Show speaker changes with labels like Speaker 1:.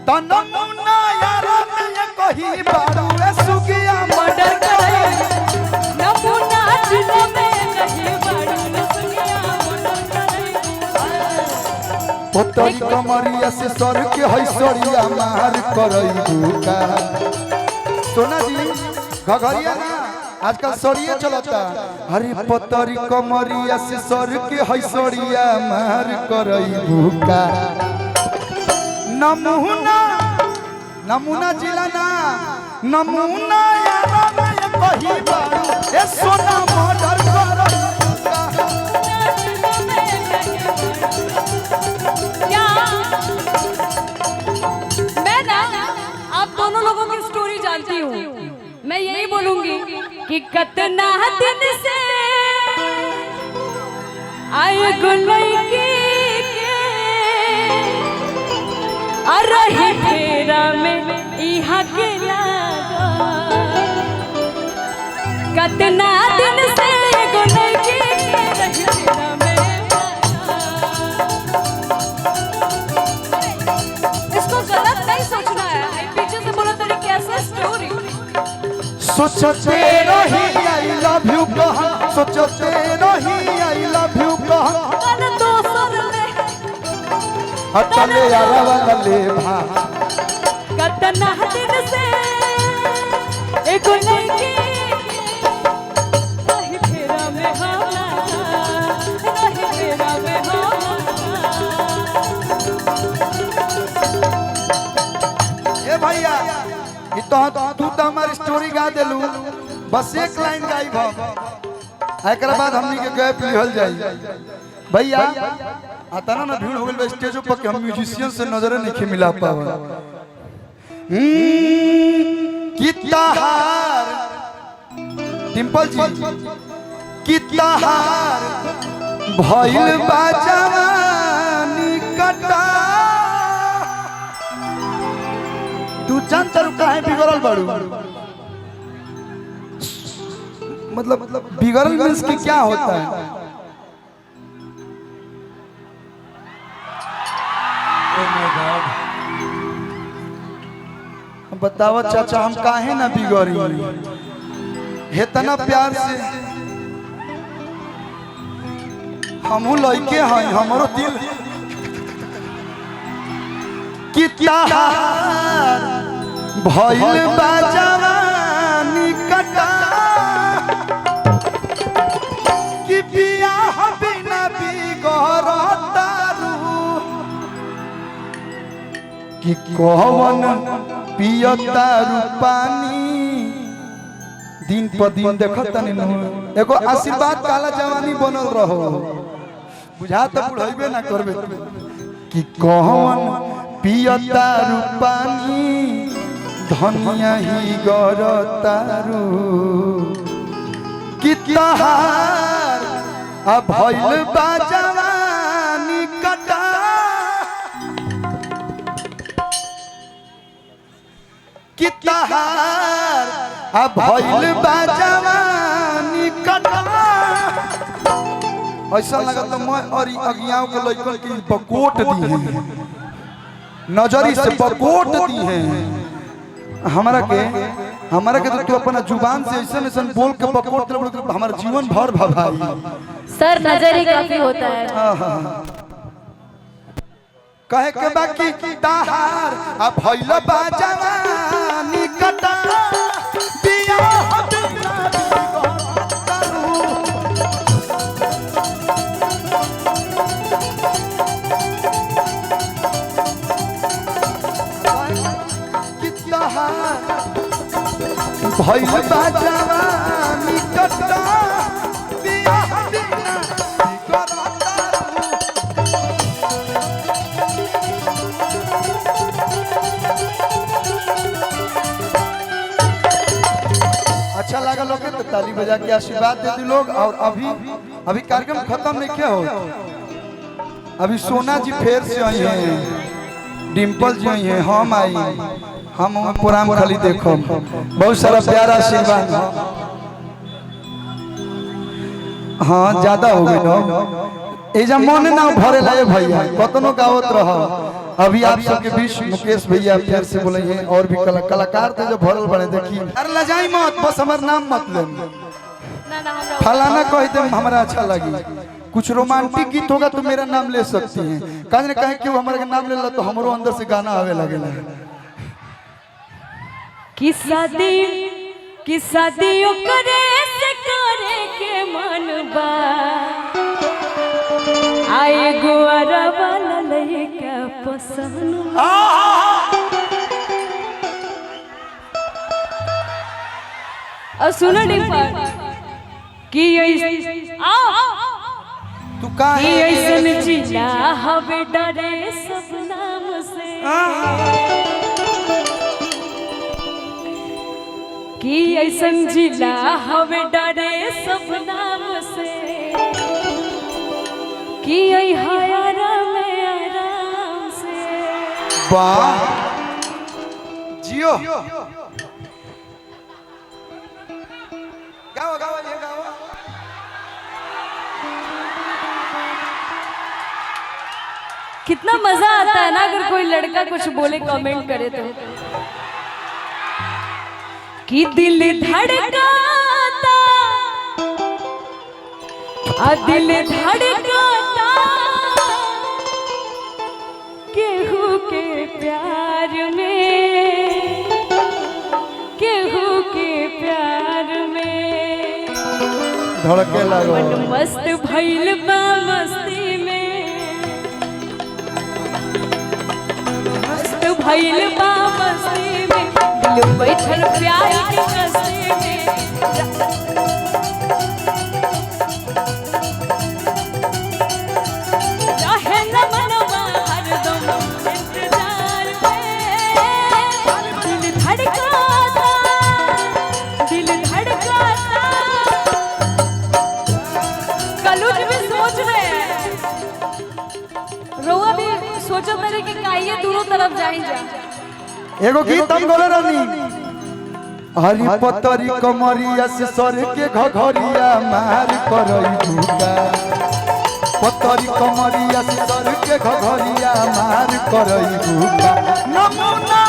Speaker 1: तनमुना यार में कही बारू रे सुगिया
Speaker 2: मर्डर करे नमूना जिले में कहीं बारू रे सुगिया मर्डर करे
Speaker 1: पोतरी कमरिया से सर के हैसरिया मार करई का सोना जी घघरिया ना आजकल सरिया चलता हरी पोतरी कमरिया से सर के हैसरिया मार करई का नमूना नमूना जिला ना नमूना यारा में कही बारू ए सोना मर्डर करई
Speaker 2: क्या मैं ना आप दोनों लोगों की स्टोरी जानती हूँ मैं यही बोलूंगी कि कितना दिन से आए गुलई के रही फेरा में यहाँ के लागा कितना दिन से गुलई के रही फेरा में इसको गलत नहीं सोचना है पीछे से बोला तेरी कैसे स्टोरी
Speaker 1: सोचते रही आई लव यू कहा सोचते रही आई लव यू कहा
Speaker 2: कल दोसर में
Speaker 1: हटले यारा वाले भा
Speaker 2: कितना दिन से एक लड़की रही फेरा में होला रही फेरा में होला
Speaker 1: ए भैया ई तो तू तो हमारी स्टोरी गा देलू बस एक लाइन गाई भ एकरा बाद हमनी के गए लिहल जाई भैया आता ना भीड़ हो गेल स्टेज पर के हम म्यूजिशियन से नजर नहीं मिला पावा किताहार टिम्पल जी किताहार भइल बा जवानी कटा तू जानता रू काहे बिगड़ल बाड़ू मतलब बिगड़ल मींस कि क्या होता है बताओ चाचा हम काहे ना बिगड़ी हेतना प्यार से हमहू लइके हैं हमरो दिल किताहार भइल बा जवानी कटा कि बियाह बिना बिगड़ता कि कौन पियता रूपानी दिन पर दिन देखता नहीं एगो आशीर्वाद काला जवानी बनल रहो बुझा तो बुढ़ाइबे ना करबे कि कौन पियता रूपानी धनिया ही गरतारू कि तहार आ भइल बा जवानी कटा किताहार आ भइल बा जवानी कटा ऐसा लगा तो मैं और अगियाओं के लइकन की बकोट दी है नजरी से बकोट दी है हमारा के तो तू अपना जुबान से ऐसा ऐसा बोल के बकोट हमारा जीवन भर भाई
Speaker 2: सर नजरी काफी होता है
Speaker 1: कहे के बाकी किताहार आ भइल बा जवानी कटा बियाह बिना बिगड़तारू किताहार भइल बा जवानी कटा बियाह बिना बिगड़तारू अच्छा लगा लोग तो ताली बजा के आशीर्वाद दे दी लोग और अभी कार्यक्रम खत्म नहीं क्या हो अभी सोना जी फेर से आई हैं डिम्पल जी आई हैं हम आई हम प्रोग्राम खाली देखो बहुत सारा प्यारा आशीर्वाद हाँ ज्यादा हो गए ए जब मन ना भरे लाए भैया कतनो गावत रह अभी आप सबके बीच मुकेश भैया फिर से बोले हैं और भी कलाकार थे जो भरल बने देखिए। अरे लजाई मत, बस हमार नाम मत ले, फलाना कह दे हमारा अच्छा लगी। कुछ रोमांटिक गीत होगा तो मेरा नाम ले सकती हैं, कहीं कहीं क्यों हमारे नाम ले ला तो हमरो अंदर से गाना आवे लगेला।
Speaker 2: कि शादी करे से करे के मन बा, आए गुआरा वाला लइका पसंद। और सुनो डिम्पल कि
Speaker 1: तू का है
Speaker 2: ऐसन जिला हवे डरे सब नाम से, कि ऐसन जिला हवे डरे सब नाम से, कि आराम से।
Speaker 1: वाह जियो गाओ गाओ ये गाओ।
Speaker 2: कितना मजा आता है ना अगर कोई लड़का कुछ बोले कमेंट करे तो, कि दिल धड़काता दिल धड़काता केहू के प्यार में, केहू के प्यार में
Speaker 1: धड़के लागो।
Speaker 2: मन मस्त भइल बा मस्ती में, मस्त भइल बा मस्ती में, दिल बैठल प्यार के कस्ती में। चाहे न मनवा हरदम इंतजार में, दिल धड़काता दिल धड़काता। कलुज भी सोच रहे हैं, रोआ भी सोचो मेरे कि काइए दोनों तरफ जाई जा।
Speaker 1: एगो गीत हम गोले रानी, हरी पतरी कमरिया से सर के घघरिया मार करई भूका, पतरी कमरिया से सर के घघरिया मार करई भूका। नमूना